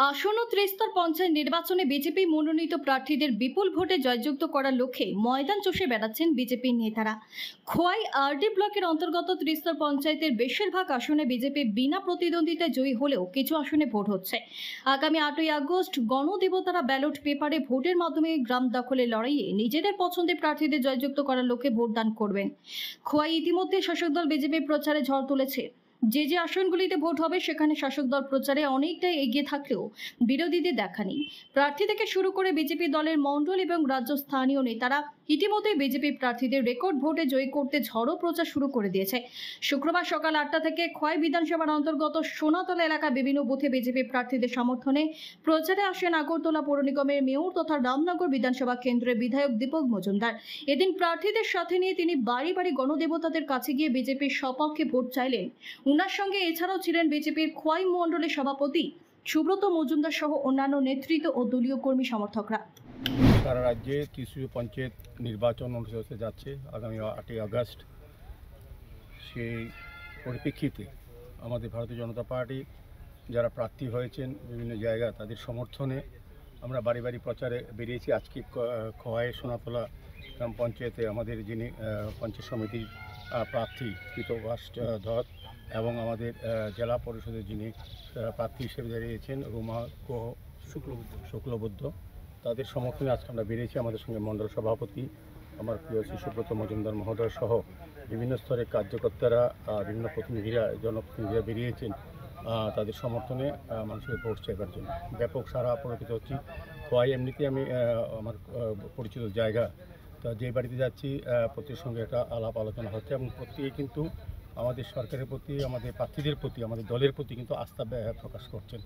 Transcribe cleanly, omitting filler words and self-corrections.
আসন্ন ত্রিস্তর পঞ্চায়েত নির্বাচনে বিজেপি মনোনীত প্রার্থীদের বিপুল ভোটে জয়যুক্ত করার লক্ষ্যে ময়দান চষে বেড়াচ্ছেন বিজেপির নেতারা। খোয়াই আরডি ব্লকের অন্তর্গত ত্রিস্তর পঞ্চায়েতের বেশিরভাগ আসনে বিজেপি বিনা প্রতিদ্বন্দ্বিতায় জয়ী হলেও কিছু আসনে ভোট হচ্ছে। আগামী 8ই আগস্ট গণদেবতারা ব্যালট পেপারে ভোটের মাধ্যমে গ্রাম দখলের লড়াইয়ে নিজেদের পছন্দের প্রার্থীদের জয়যুক্ত করার লক্ষ্যে ভোটদান করবেন। খোয়াই ইতিমধ্যে শাসক দল বিজেপির প্রচারে ঝড় তুলেছে। যে আসনগুলিতে ভোট হবে সেখানে শাসক দল প্রচারে অনেকটাই এগিয়ে থাকলেও বিরোধীদের দেখা নেই। প্রার্থী থেকে শুরু করে বিজেপি দলের মণ্ডল এবং রাজ্য স্থানীয় নেতারা ইতিমধ্যে বিজেপি প্রার্থীদের রেকর্ড ভোটে জয়ী করতে ঝড়ো প্রচার শুরু করে দিয়েছে। শুক্রবার সকাল 8টা থেকে খোয়াই বিধানসভার অন্তর্গত সোনাতলা এলাকায় বিভিন্ন বুথে বিজেপি প্রার্থীদের সমর্থনে প্রচারে আসেন আগরতলা পৌর নিগমের মেয়র তথা রামনগর বিধানসভা কেন্দ্রের বিধায়ক দীপক মজুমদার। এদিন প্রার্থীদের সাথে নিয়ে তিনি বাড়ি বাড়ি গণদেবতাদের কাছে গিয়ে বিজেপির সপক্ষে ভোট চাইলেন। উনার সঙ্গে এছাড়াও ছিলেন বিজেপির খোয়াই মণ্ডলের সভাপতি সুব্রত মজুমদার সহ অন্যান্য নেতৃত্ব ও দলীয় কর্মী সমর্থকরা। সারা রাজ্যে তৃতীয় পঞ্চায়েত নির্বাচন অনুষ্ঠিত হতে যাচ্ছে আগামী 8ই আগস্ট। সেই পরিপ্রেক্ষিতে আমাদের ভারতীয় জনতা পার্টি যারা প্রার্থী হয়েছেন বিভিন্ন জায়গায় তাদের সমর্থনে আমরা বাড়ি বাড়ি প্রচারে বেরিয়েছি। আজকে খোয়াই সোনাতলা গ্রাম পঞ্চায়েতে আমাদের যিনি পঞ্চায়েত সমিতির প্রার্থী কৃতবাস ধর এবং আমাদের জেলা পরিষদের যিনি প্রার্থী হিসেবে দাঁড়িয়েছেন রুমা শুক্লবুদ্ধ, তাদের সমর্থনে আজকে আমরা বেরিয়েছি। আমাদের সঙ্গে মণ্ডল সভাপতি আমার প্রিয় সুব্রত মজুমদার মহোদয় সহ বিভিন্ন স্তরের কার্যকর্তারা, বিভিন্ন প্রতিনিধিরা, জনপ্রতিনিধিরা বেরিয়েছেন তাদের সমর্থনে মানুষের ভোট চাইবার জন্য। ব্যাপক সারা পরিচিত হচ্ছি। খোয়াই এমনিতে আমি আমার পরিচিত জায়গা, তা যে বাড়িতে যাচ্ছি প্রত্যেকের সঙ্গে একটা আলাপ আলোচনা হচ্ছে এবং প্রত্যেকে কিন্তু আমাদের সরকারের প্রতি, আমাদের প্রার্থীদের প্রতি, আমাদের দলের প্রতি কিন্তু আস্থা প্রকাশ করছেন।